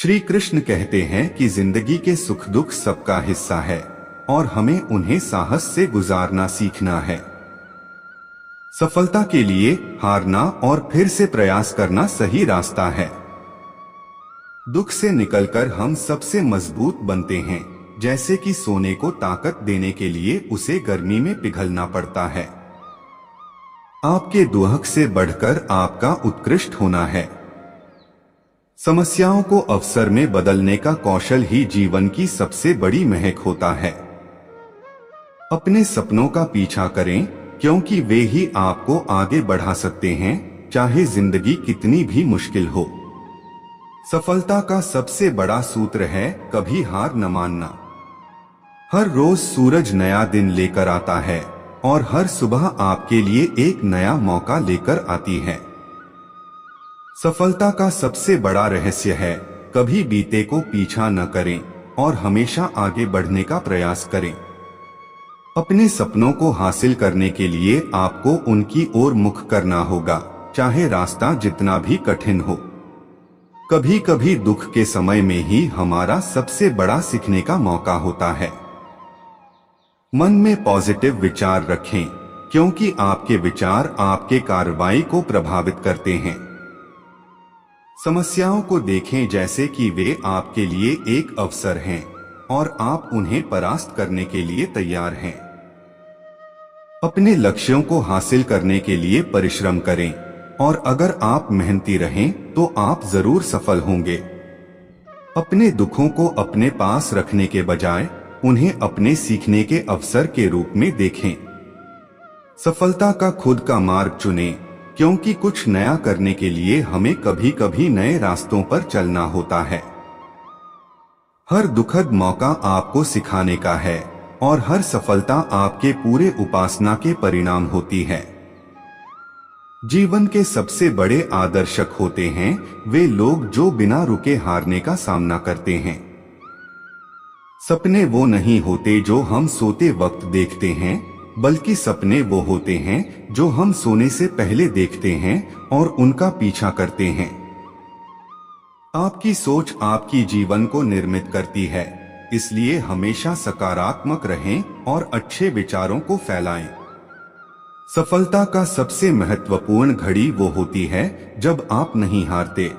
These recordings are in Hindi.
श्री कृष्ण कहते हैं कि जिंदगी के सुख दुख सबका हिस्सा है और हमें उन्हें साहस से गुजारना सीखना है। सफलता के लिए हारना और फिर से प्रयास करना सही रास्ता है। दुख से निकलकर हम सबसे मजबूत बनते हैं, जैसे कि सोने को ताकत देने के लिए उसे गर्मी में पिघलना पड़ता है। आपके दुख से बढ़कर आपका उत्कृष्ट होना है। समस्याओं को अवसर में बदलने का कौशल ही जीवन की सबसे बड़ी महक होता है। अपने सपनों का पीछा करें, क्योंकि वे ही आपको आगे बढ़ा सकते हैं, चाहे जिंदगी कितनी भी मुश्किल हो। सफलता का सबसे बड़ा सूत्र है कभी हार न मानना। हर रोज सूरज नया दिन लेकर आता है और हर सुबह आपके लिए एक नया मौका लेकर आती है। सफलता का सबसे बड़ा रहस्य है कभी बीते को पीछा न करें और हमेशा आगे बढ़ने का प्रयास करें। अपने सपनों को हासिल करने के लिए आपको उनकी ओर मुख करना होगा, चाहे रास्ता जितना भी कठिन हो। कभी कभी दुख के समय में ही हमारा सबसे बड़ा सीखने का मौका होता है। मन में पॉजिटिव विचार रखें, क्योंकि आपके विचार आपके कार्रवाई को प्रभावित करते हैं। समस्याओं को देखें जैसे कि वे आपके लिए एक अवसर हैं और आप उन्हें परास्त करने के लिए तैयार हैं। अपने लक्ष्यों को हासिल करने के लिए परिश्रम करें और अगर आप मेहनती रहें तो आप जरूर सफल होंगे। अपने दुखों को अपने पास रखने के बजाय उन्हें अपने सीखने के अवसर के रूप में देखें। सफलता का खुद का मार्ग चुनें, क्योंकि कुछ नया करने के लिए हमें कभी कभी नए रास्तों पर चलना होता है। हर दुखद मौका आपको सिखाने का है और हर सफलता आपके पूरे उपासना के परिणाम होती है। जीवन के सबसे बड़े आदर्शक होते हैं वे लोग जो बिना रुके हारने का सामना करते हैं। सपने वो नहीं होते जो हम सोते वक्त देखते हैं, बल्कि सपने वो होते हैं जो हम सोने से पहले देखते हैं और उनका पीछा करते हैं। आपकी सोच आपकी जीवन को निर्मित करती है, इसलिए हमेशा सकारात्मक रहें और अच्छे विचारों को फैलाएं। सफलता का सबसे महत्वपूर्ण घड़ी वो होती है जब आप नहीं हारते।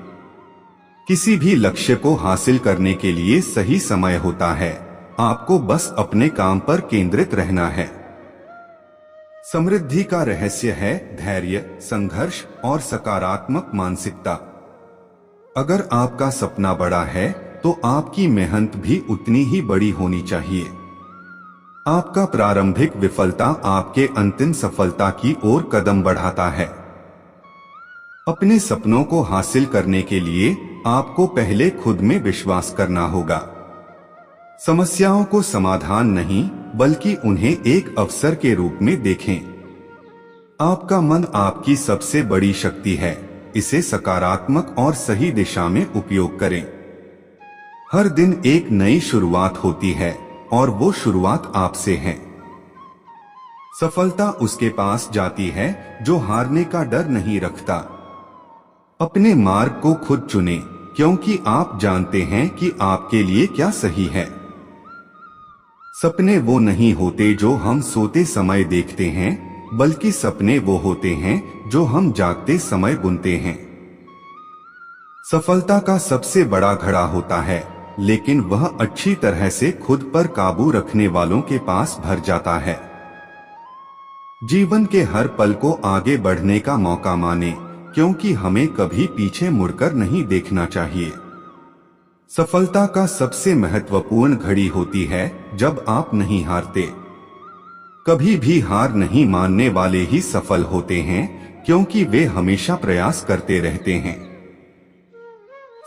किसी भी लक्ष्य को हासिल करने के लिए सही समय होता है, आपको बस अपने काम पर केंद्रित रहना है। समृद्धि का रहस्य है धैर्य, संघर्ष और सकारात्मक मानसिकता। अगर आपका सपना बड़ा है तो आपकी मेहनत भी उतनी ही बड़ी होनी चाहिए। आपका प्रारंभिक विफलता आपके अंतिम सफलता की ओर कदम बढ़ाता है। अपने सपनों को हासिल करने के लिए आपको पहले खुद में विश्वास करना होगा। समस्याओं को समाधान नहीं, बल्कि उन्हें एक अवसर के रूप में देखें। आपका मन आपकी सबसे बड़ी शक्ति है, इसे सकारात्मक और सही दिशा में उपयोग करें। हर दिन एक नई शुरुआत होती है और वो शुरुआत आपसे है। सफलता उसके पास जाती है जो हारने का डर नहीं रखता। अपने मार्ग को खुद चुनें, क्योंकि आप जानते हैं कि आपके लिए क्या सही है। सपने वो नहीं होते जो हम सोते समय देखते हैं, बल्कि सपने वो होते हैं जो हम जागते समय बुनते हैं। सफलता का सबसे बड़ा घड़ा होता है, लेकिन वह अच्छी तरह से खुद पर काबू रखने वालों के पास भर जाता है। जीवन के हर पल को आगे बढ़ने का मौका माने, क्योंकि हमें कभी पीछे मुड़कर नहीं देखना चाहिए। सफलता का सबसे महत्वपूर्ण घड़ी होती है जब आप नहीं हारते। कभी भी हार नहीं मानने वाले ही सफल होते हैं, क्योंकि वे हमेशा प्रयास करते रहते हैं।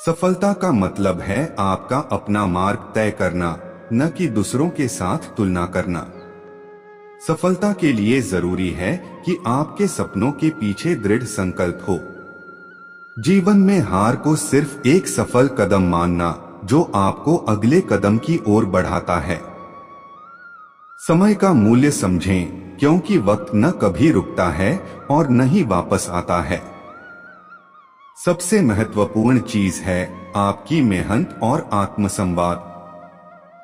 सफलता का मतलब है आपका अपना मार्ग तय करना, न कि दूसरों के साथ तुलना करना। सफलता के लिए जरूरी है कि आपके सपनों के पीछे दृढ़ संकल्प हो। जीवन में हार को सिर्फ एक सफल कदम मानना जो आपको अगले कदम की ओर बढ़ाता है। समय का मूल्य समझें, क्योंकि वक्त न कभी रुकता है और न ही वापस आता है। सबसे महत्वपूर्ण चीज है आपकी मेहनत और आत्मसंवाद।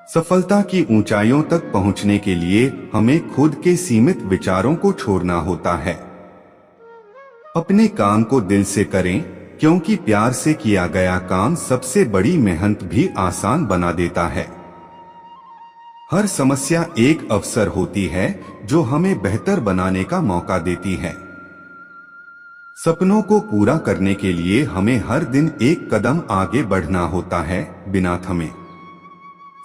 सफलता की ऊंचाइयों तक पहुंचने के लिए हमें खुद के सीमित विचारों को छोड़ना होता है। अपने काम को दिल से करें, क्योंकि प्यार से किया गया काम सबसे बड़ी मेहनत भी आसान बना देता है। हर समस्या एक अवसर होती है जो हमें बेहतर बनाने का मौका देती है। सपनों को पूरा करने के लिए हमें हर दिन एक कदम आगे बढ़ना होता है, बिना थमे।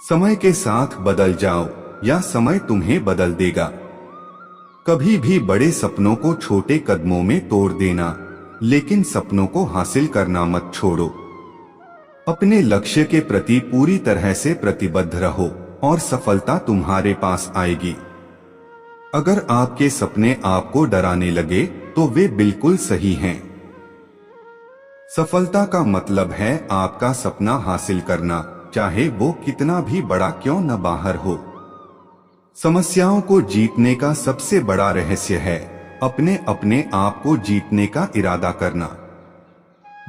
समय के साथ बदल जाओ या समय तुम्हें बदल देगा। कभी भी बड़े सपनों को छोटे कदमों में तोड़ देना, लेकिन सपनों को हासिल करना मत छोड़ो। अपने लक्ष्य के प्रति पूरी तरह से प्रतिबद्ध रहो और सफलता तुम्हारे पास आएगी। अगर आपके सपने आपको डराने लगे तो वे बिल्कुल सही हैं। सफलता का मतलब है आपका सपना हासिल करना, चाहे वो कितना भी बड़ा क्यों न बाहर हो। समस्याओं को जीतने का सबसे बड़ा रहस्य है अपने आप को जीतने का इरादा करना।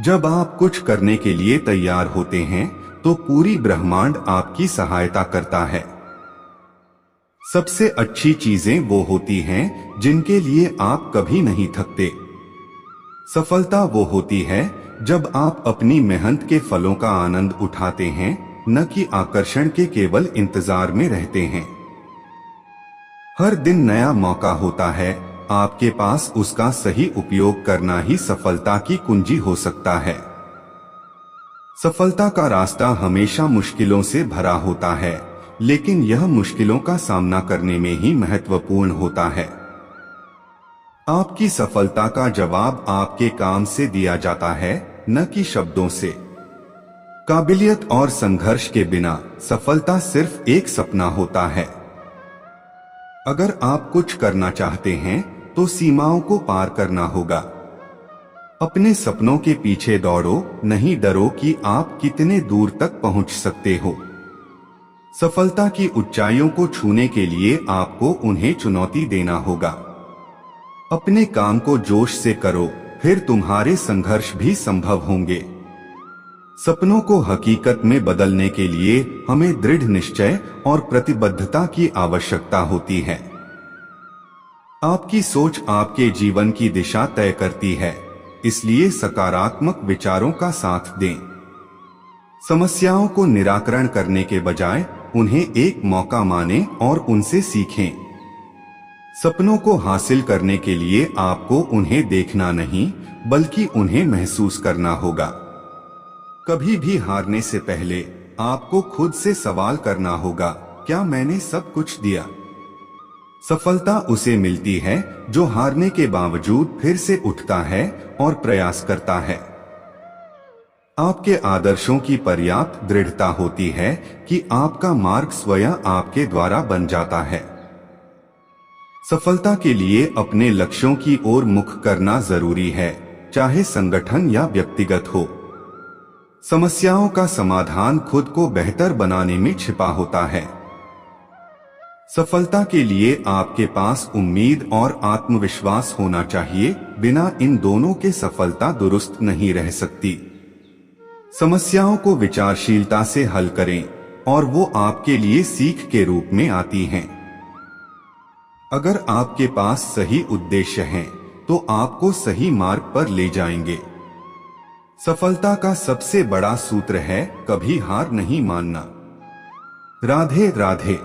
जब आप कुछ करने के लिए तैयार होते हैं तो पूरी ब्रह्मांड आपकी सहायता करता है। सबसे अच्छी चीजें वो होती हैं जिनके लिए आप कभी नहीं थकते। सफलता वो होती है जब आप अपनी मेहनत के फलों का आनंद उठाते हैं, न कि आकर्षण के केवल इंतजार में रहते हैं। हर दिन नया मौका होता है, आपके पास उसका सही उपयोग करना ही सफलता की कुंजी हो सकता है। सफलता का रास्ता हमेशा मुश्किलों से भरा होता है, लेकिन यह मुश्किलों का सामना करने में ही महत्वपूर्ण होता है। आपकी सफलता का जवाब आपके काम से दिया जाता है, न कि शब्दों से। काबिलियत और संघर्ष के बिना सफलता सिर्फ एक सपना होता है। अगर आप कुछ करना चाहते हैं तो सीमाओं को पार करना होगा। अपने सपनों के पीछे दौड़ो, नहीं डरो कि आप कितने दूर तक पहुंच सकते हो। सफलता की ऊंचाइयों को छूने के लिए आपको उन्हें चुनौती देना होगा। अपने काम को जोश से करो, फिर तुम्हारे संघर्ष भी संभव होंगे। सपनों को हकीकत में बदलने के लिए हमें दृढ़ निश्चय और प्रतिबद्धता की आवश्यकता होती है। आपकी सोच आपके जीवन की दिशा तय करती है, इसलिए सकारात्मक विचारों का साथ दें। समस्याओं को निराकरण करने के बजाय उन्हें एक मौका मानें और उनसे सीखें। सपनों को हासिल करने के लिए आपको उन्हें देखना नहीं, बल्कि उन्हें महसूस करना होगा। कभी भी हारने से पहले आपको खुद से सवाल करना होगा, क्या मैंने सब कुछ दिया? सफलता उसे मिलती है जो हारने के बावजूद फिर से उठता है और प्रयास करता है। आपके आदर्शों की पर्याप्त दृढ़ता होती है कि आपका मार्ग स्वयं आपके द्वारा बन जाता है। सफलता के लिए अपने लक्ष्यों की ओर मुख करना जरूरी है, चाहे संगठन या व्यक्तिगत हो। समस्याओं का समाधान खुद को बेहतर बनाने में छिपा होता है। सफलता के लिए आपके पास उम्मीद और आत्मविश्वास होना चाहिए, बिना इन दोनों के सफलता दुरुस्त नहीं रह सकती। समस्याओं को विचारशीलता से हल करें और वो आपके लिए सीख के रूप में आती हैं। अगर आपके पास सही उद्देश्य हैं, तो आपको सही मार्ग पर ले जाएंगे। सफलता का सबसे बड़ा सूत्र है कभी हार नहीं मानना। राधे राधे।